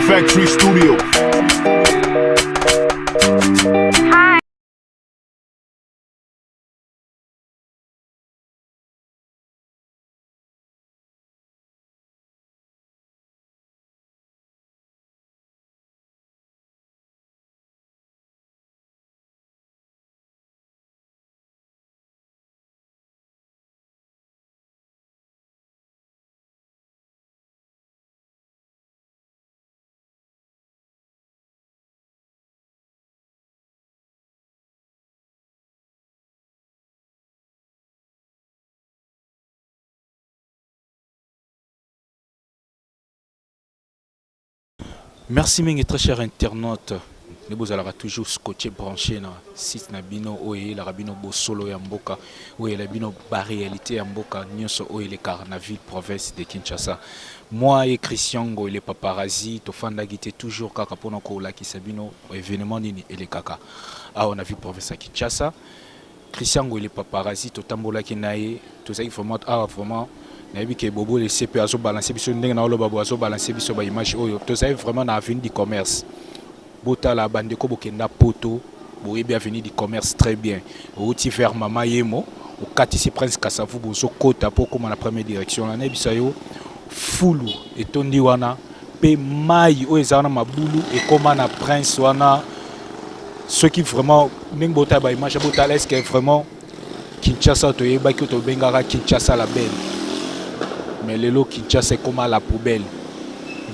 Factory Studio. Merci mes très chers internautes. Vous allez toujours scotché branché na site nabino oye la rabino bosolo ya mboka oye la bino ba réalité ya mboka nyonso oye le Carnaville province de Kinshasa. Moi et Christian Ngo il est paparazzi to fanda gité toujours kaka pona ko la ki sabino événement nini et les kaka. Ah on a vu province à Kinshasa. Christian Ngo il est paparazzi to tambola ki naé to ça il faut vraiment nabi ke bobo le CP azo balancer biso ndenge na oloba azo balancer biso ba image oyo to ça vraiment na avenue du commerce. Bota la bande ko bokenda poto boye bien avenue du commerce très bien. Outi vers Mama Yemo au katisi Prince Kasavu bozo kota po comme la première direction la nebisa yo fulu etondi wana pe mai o ezana mabulu et comme na Prince wana ceux qui vraiment ndenge bota ba image bota est-ce que vraiment Kinshasa to yeba ki to bengara Kinshasa la belle. Mais le lot Kinshasa c'est comme à la poubelle.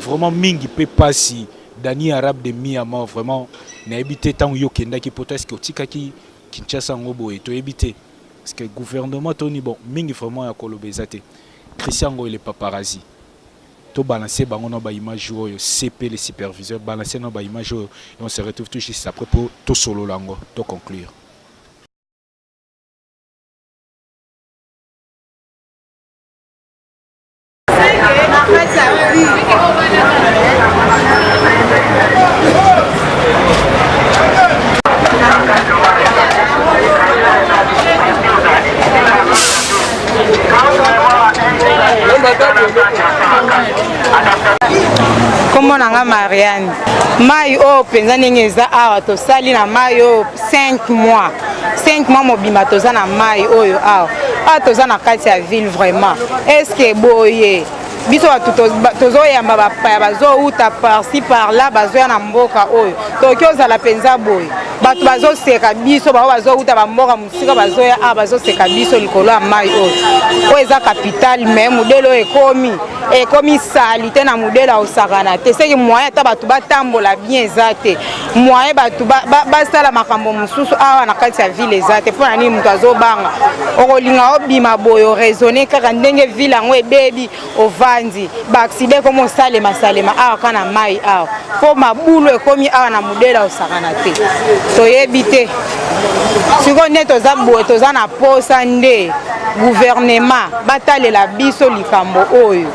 Vraiment mingi peut pas si Dani Arabe de Miyama vraiment n'a habité tant yo kenda qui peut-être que tika ki Kinshasa ngobo et to habité parce que gouvernement toni bon mingi vraiment ya kolobezate. Christian Ngo il est paparazzi. To balancer bango na ba image yo CP les superviseurs balancer na ba image et on se retrouve tout juste après pour to solo lango to conclure. Comment on Marianne mai o penza nengeza awa to sali na mai o 5 mois mobima toza na mai oyo awa toza na kati ya ville vraiment est-ce que boye biso tozoyamba bapaya bazouta par-ci par-là bazoya na mboka oyo toki ozala penza boye bato bazoseka biso bao bazouta bamboka mosika bazoya bazoseka biso likolo ya mai oyo eza capitale me modele oyo ekomi sali te na modele osakana te seki moyen ata bato batambola bien eza te moyen bato basala makambo mosusu awa na kati ya ville eza te mpona nini moto azobanga okolinga obima boye oraisonne kaka ndenge ville yango ebebi ovandi baakside komo osalema awa kana mai awa mpo mabulu ekomi awa na modele osakana te toyebi te sikoyo nde toza boye toza na posa nde gouvernement batalela biso likambo oyo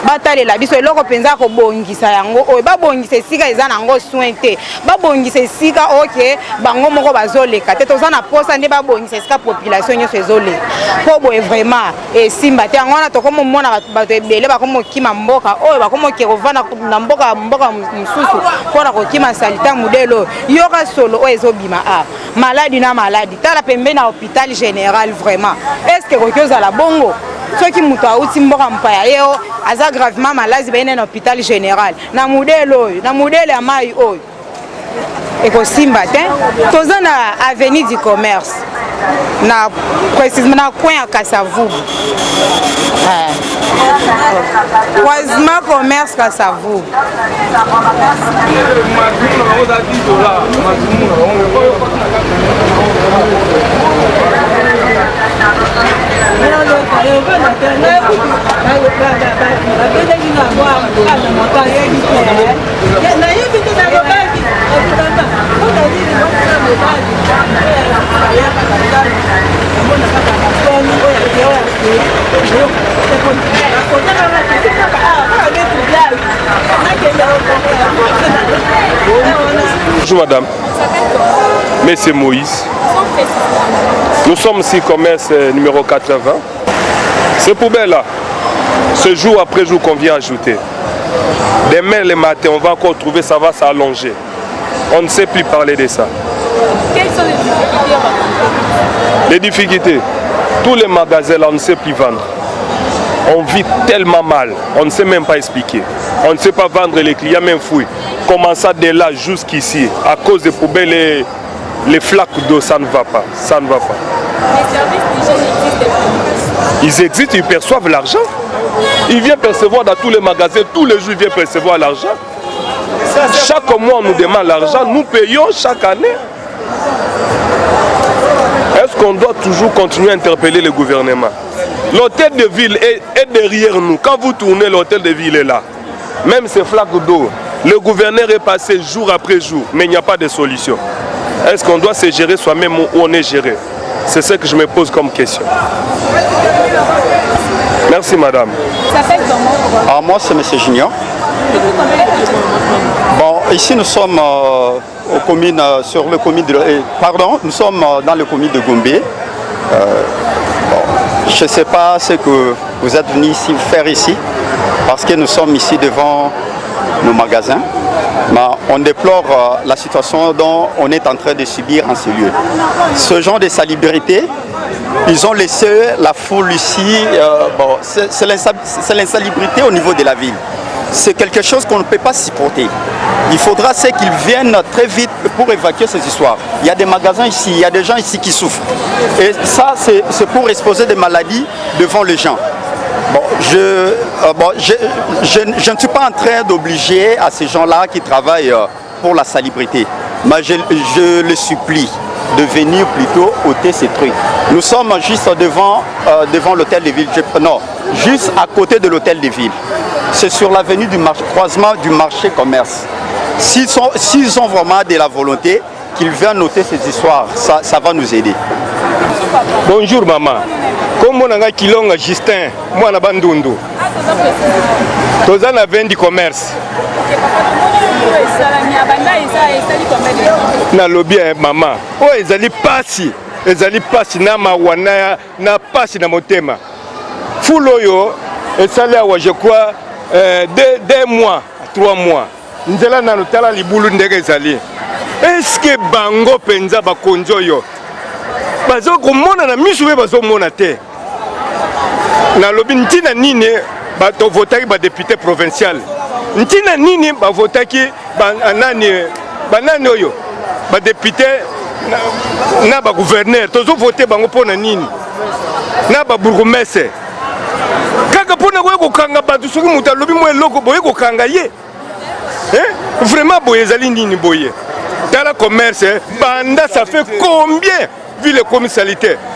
batalela biso eloko penza kobongisa yango oyo babongisa esika eza nango soin te babongisa esika oke bango moko bazoleka te toza na posa nde babongisa esika population nyonso ezoleka mpo boye vraiment esimba te yango wana tokomomona bato ebele bakomokima mboka oyo bakomoke kovanda na mboka mosusu mpona kokima salita modele oyo yoka solo oyo ezobima awa maladi na maladi tala pembe na hôpital général vraiment est-ce que koki ozala bongo soki moto auti mboka mpaya yeo aza gravement malade baene na hôpital général na modele oyo na modele ya mai oyo ekosimba te toza na avenue du commerce na précisément na coin ya Kasavubu croisement commerce Kasavubu Bonjour madame, monsieur Moïse. Nous sommes ici commerce numéro 80. Ces poubelles là, ce jour après jour qu'on vient ajouter, Demain le matin, on va encore trouver, ça va s'allonger. On ne sait plus parler de ça. Quelles sont les difficultés? Les difficultés, tous les magasins là, on ne sait plus vendre. On vit tellement mal, on ne sait même pas expliquer. On ne sait pas vendre, les clients même fouillent. Commençant de là jusqu'ici, à cause des poubelles et les flaques d'eau, ça ne va pas. Ça ne va pas. Les services d'hygiène existent plus. Ils existent, ils perçoivent l'argent. Ils viennent percevoir dans tous les magasins, tous les jours ils viennent percevoir l'argent. Chaque mois on nous demande l'argent, nous payons chaque année. Est-ce qu'on doit toujours continuer à interpeller le gouvernement? L'hôtel de ville est derrière nous. Quand vous tournez, l'hôtel de ville est là. Même ces flaques d'eau, le gouverneur est passé jour après jour, mais il n'y a pas de solution. Est-ce qu'on doit se gérer soi-même ou on est géré? C'est ce que je me pose comme question. Merci madame. Ça s'appelle comment? Moi c'est M. Junior. Bon, ici nous sommes aux communes, sur le commune de... nous sommes dans le commune de Gombe. Je ne sais pas ce que vous êtes venus ici faire ici, parce que nous sommes ici devant nos magasins. Mais on déplore la situation dont on est en train de subir en ces lieux. Ce genre de salubrité, ils ont laissé la foule ici, c'est l'insalubrité au niveau de la ville. C'est quelque chose qu'on ne peut pas supporter. Il faudra qu'ils viennent très vite pour évacuer ces histoires. Il y a des magasins ici, il y a des gens ici qui souffrent. Et ça, c'est pour exposer des maladies devant les gens. Bon, je ne suis pas en train d'obliger à ces gens-là qui travaillent pour la salubrité. Mais je les supplie de venir plutôt ôter ces trucs. Nous sommes juste devant l'hôtel de ville. Non, juste à côté de l'hôtel de ville. C'est sur l'avenue du croisement du marché commerce. S'ils ont vraiment de la volonté, qu'ils viennent noter ces histoires, ça va nous aider. Bonjour maman. Comme on a Kilonga Justin, moi na Bandundu. Toza na vend du commerce. Na lobby maman. Oh ezali pasi na mawana na pasi na motema. Fuloyo esali awa je crois 2 mois, 3 mois. Nzela na lotala libulu ndenge ezali. Est-ce que bango penza bakonzo yo? Bazo komona na misu be bazo mona te. Na lobi ntina nini bato votaki ba député provincial. Ntina nini ba votaki banani oyo ba député na ba gouverneur tozo voter bango pona nini na ba bourgmestre kaka pona ko kanga bato soki muta lobi mo eloko boye ko kanga ye vraiment boye zali nini boye dans le commerce banda ça fait combien vu les commissaires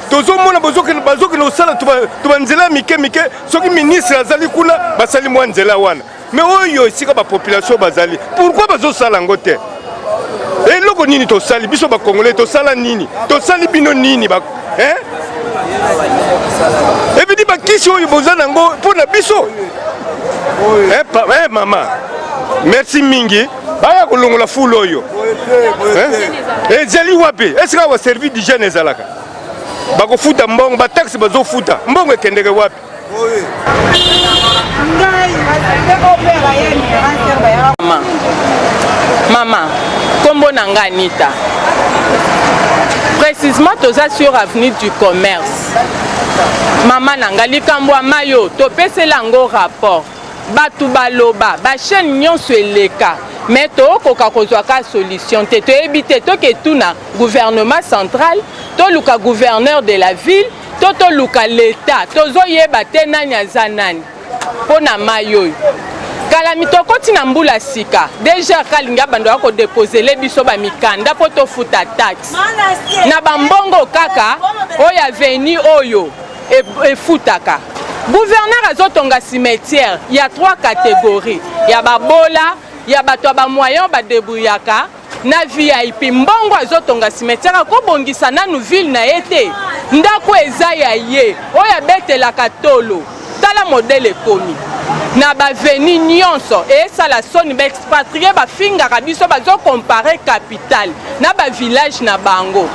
tozo mona bazoki no sala tuba nzela mike soki ministre azali kuna basali mwa nzela wana mais oyo sika ba population bazali pourquoi bazo sala ngote et loko nini to sali biso ba congolais to sala nini to sali bino nini ba et puis ba kisi oyo bozana ngo pona biso maman merci mingi baya kolongola fulo oyo ezali wapi est-ce que wa service d'hygiène ezalaka bako futa mbongo ba taxi bazo futa mbongo ekendeke wapi Maman, kombo nanga Anita. Précisément toza sur avenue du commerce. Maman nanga likambwa mayo to pese lango rapport. Batu baloba, ba chaîne nyonso eleka. Mais to koka kozwa ka solution te to ebite to ke tuna gouvernement central, to luka gouverneur de la ville, to luka l'état, to zo yeba te nani azanani. Pona mayo. Kala mitokoti na mbula sika. Déjà kalinga bando ako déposer les biso ba mikanda po to futa tax. Na bambongo kaka oya veni oyo e futaka. Gouverneur azotonga cimetière, il y a 3 catégories. Il y a babola, il y a bato ba moyen ba débrouillaka, na VIP mbongo azotonga cimetière ko bongisa nanu ville na été. Ndako eza ya ye, oya betela katolo. Tala modèle ekomi. Na ba veni nyonso et ça la soni ba expatrié ba finga biso bazo comparer capital na ba village na bango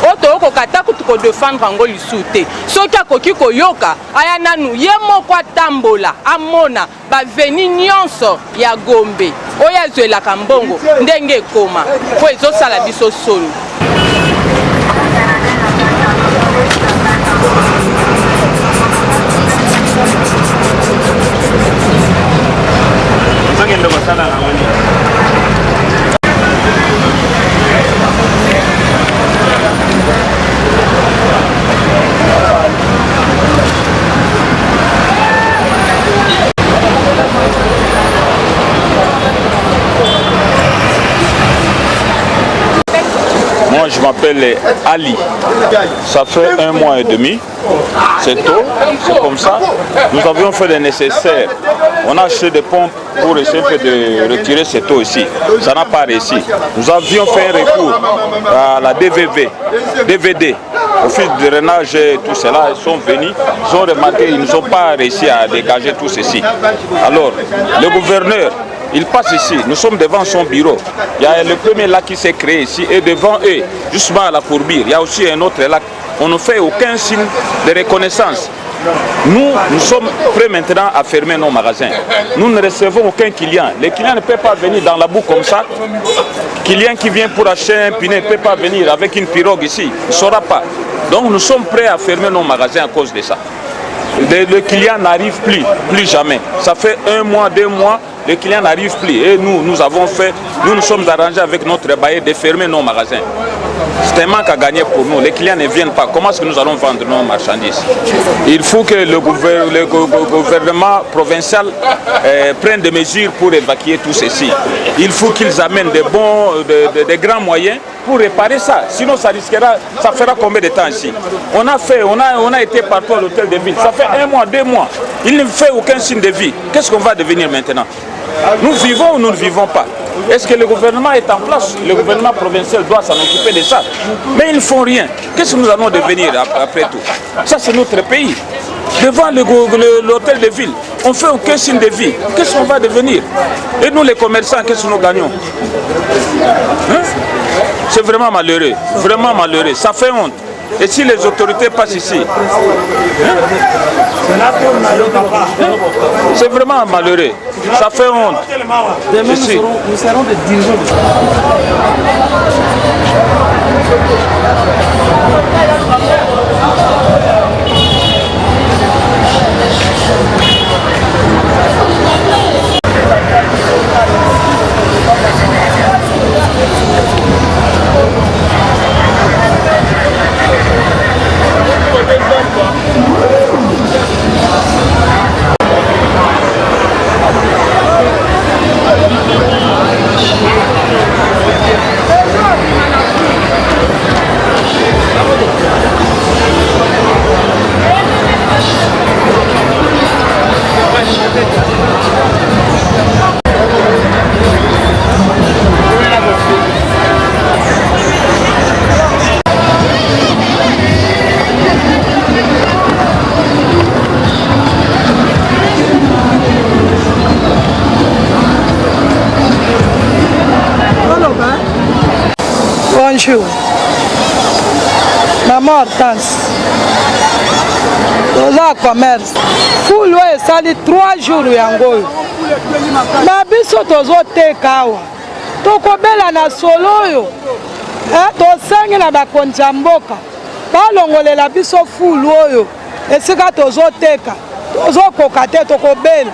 oto okokata kutu kodefendre yango lisusu te soki akoki koyoka aya nanu ye moko atambola amona baveni nyonso ya Gombe oyo azwelaka mbongo ndenge ekoma po ezosala biso soni. Moi, je m'appelle Ali. Ça fait 1 mois et demi. C'est tôt, c'est comme ça. Nous avions fait le nécessaire. On a acheté des pompes pour essayer de retirer cette eau ici. Ça n'a pas réussi. Nous avions fait un recours à la DVD. Au fil du drainage et tout cela, ils sont venus, ils ont remarqué, ils n'ont pas réussi à dégager tout ceci. Alors, le gouverneur, il passe ici, nous sommes devant son bureau. Il y a le premier lac qui s'est créé ici et devant eux, justement à la Courbire, il y a aussi un autre lac. On ne fait aucun signe de reconnaissance. Nous sommes prêts maintenant à fermer nos magasins. Nous ne recevons aucun client. Les clients ne peuvent pas venir dans la boue comme ça. Client qui vient pour acheter un pneu ne peut pas venir avec une pirogue ici. Il ne saura pas. Donc nous sommes prêts à fermer nos magasins à cause de ça. Le client n'arrive plus jamais. Ça fait 1 mois, 2 mois, le client n'arrive plus. Et nous avons fait, nous sommes arrangés avec notre bailleur de fermer nos magasins. C'est un manque à gagner pour nous. Les clients ne viennent pas. Comment est-ce que nous allons vendre nos marchandises? Il faut que le gouvernement provincial prenne des mesures pour évacuer tout ceci. Il faut qu'ils amènent des grands moyens pour réparer ça. Sinon, ça risquera, ça fera combien de temps ici? On a été partout à l'hôtel de ville. Ça fait 1 mois, 2 mois. Il ne fait aucun signe de vie. Qu'est-ce qu'on va devenir maintenant? Nous vivons ou nous ne vivons pas? Est-ce que le gouvernement est en place? Le gouvernement provincial doit s'en occuper de ça. Mais ils ne font rien. Qu'est-ce que nous allons devenir après tout? Ça, c'est notre pays. Devant l'hôtel de ville, on ne fait aucun signe de vie. Qu'est-ce qu'on va devenir? Et nous, les commerçants, qu'est-ce que nous gagnons? Hein? C'est vraiment malheureux. Vraiment malheureux. Ça fait honte. Et si les autorités passent ici, hein? C'est vraiment malheureux. Ça fait honte. Demain, nous serons des dirigeants. Bonjour. Maman Hortense. Toza commerce. Fulu esali 3 jours yango. Na biso tozoteka awa. Tokobela na solo oyo. Tosengi na bakonzi ya mboka. Balongolela biso fulu oyo. Esika tozoteka. Tozokoka te tokobela.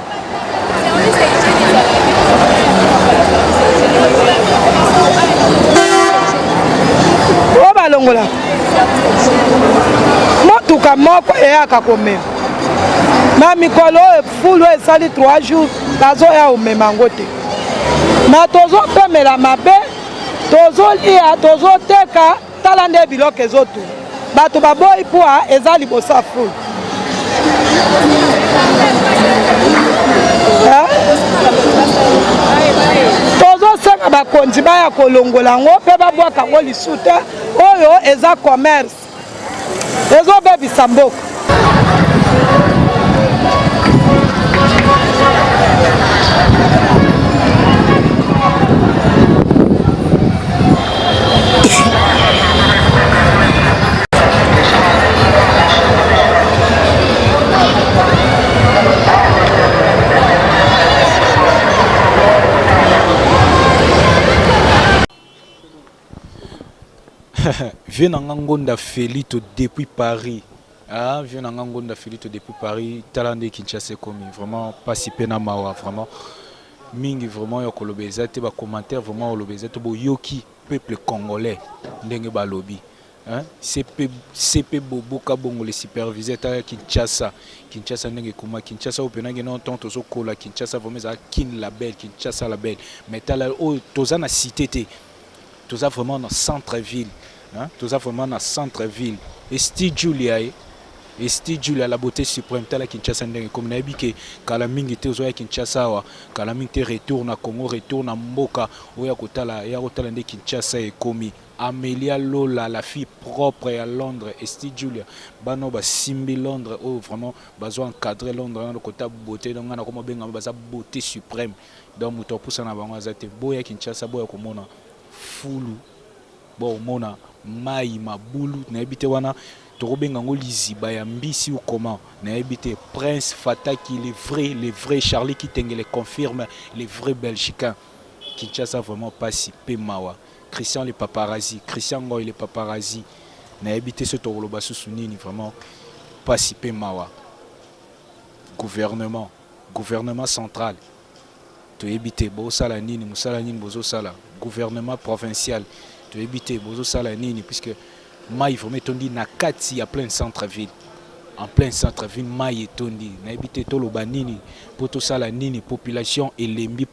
Longola motuka moko eyaka komema na mikolo fulu esali 3 jours bazoya omema ngo te na tozopemela mabe tozolia tozoteka tala nde biloko ezotu bato baboyi pwa eza liboso ya fulu tozosenga bakonzi baya kolongola yango mpe babwaka yango lisusu te oyo eza commerce ezobebisa mboka. Viens en Angonda Felito depuis Paris. Ah, viens en Angonda Felito depuis Paris. Talande Kinshasa comme vraiment pas si pena mawa vraiment. Mingi vraiment yo kolobeza te ba commentaire vraiment olobeza to bo yoki peuple congolais ndenge ba lobby. Hein? CP Boboka Bongo le superviseur à Kinshasa. Kinshasa ndenge kuma Kinshasa openage non tonto zo kola Kinshasa vraiment za kin label Kinshasa label. Mais tala o toza na cité te. Toza vraiment dans centre-ville. Hein? Toza vraiment dans centre-ville. Et Sti Julia Esti Julia la beauté suprême tala Kinshasa ndenge comme na bike kala mingi te ozoya Kinshasa wa kala mingi te retourne à Congo retourne à Mboka oya kotala nde Kinshasa e komi Amélia Lola la fille propre à Londres Esti Julia bano ba simbi Londres oh vraiment bazo encadrer Londres na kota beauté donc na comme benga baza beauté suprême donc muto poussa na bango azate boya Kinshasa boya komona fulu bo mona mai mabulu na ebite wana Torobengango Liziba ya mbisi ou comment na habité Prince Fataki les vrais Charlie Kitenge les confirme les vrais Belgicains Kinshasa vraiment pas si peu mawa Christian les paparazzi Christian Ngoy les paparazzi na habité ce Toroloba Sousounini vraiment pas si peu mawa gouvernement central to habité bo sala nini musala nini bozo sala gouvernement provincial to habité bozo sala nini puisque Maï vraiment tondi na kati ya plein centre-ville. En plein centre-ville Maï tondi na habité tolo banini poto sala nini population elembi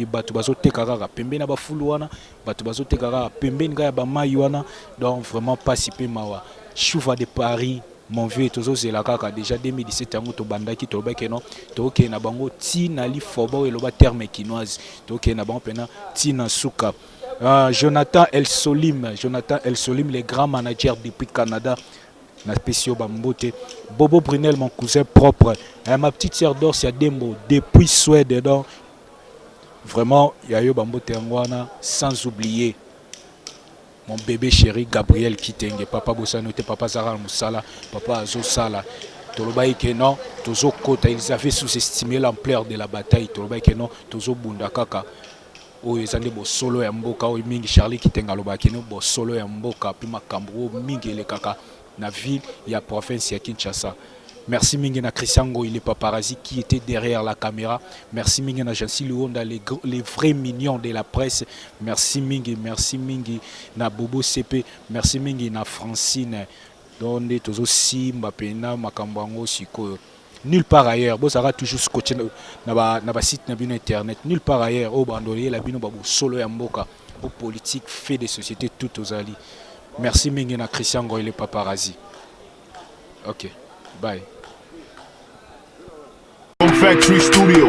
bato bazo tekara pembe na ba fuluana bato bazo tekara pembe nga ba Maï wana donc vraiment pas si peu mawa. Chouva de Paris mon vieux tozo zela kaka déjà 2017 yango to bandaki to beke no to ke na bango ti na li fobo eloba terme kinoise to ke na bango pena ti na suka. Jonathan El Solim, le grand manager depuis Canada, na spécial Bambote. Bobo Brunel, mon cousin propre. Ma petite sœur Dorcia Dembo, depuis Suède. Donc, vraiment, Yayo Bambote Angwana, sans oublier mon bébé chéri Gabriel Kitenge, papa Bossanote, papa Zara Moussala, papa Azo Sala. Tolobaï que non, Tozo Kota, ils avaient sous-estimé l'ampleur de la bataille. Tolobaï que non, Tozo Bundakaka. Oyo ezande bo solo ya mboka oyo mingi Charlie Kitenga lobaki no bo solo ya mboka puis makambo mingi le kaka na ville ya province ya Kinshasa. Merci mingi na Christian Ngoy le paparazzi qui était derrière la caméra. Merci mingi na Jansi Luonda les vrais mignons de la presse. Merci mingi na Bobo CP. Merci mingi na Francine donde tozo simba pena makambo ngo sikoyo. Nulle part ailleurs, bon ça va toujours scotché na ba site na bino internet. Nulle part ailleurs, au bandolier la bino babu solo ya mboka, au politique fait des sociétés tout aux alliés. Merci mingi na Christian Ngoy le paparazzi. OK. Bye. Factory Studio.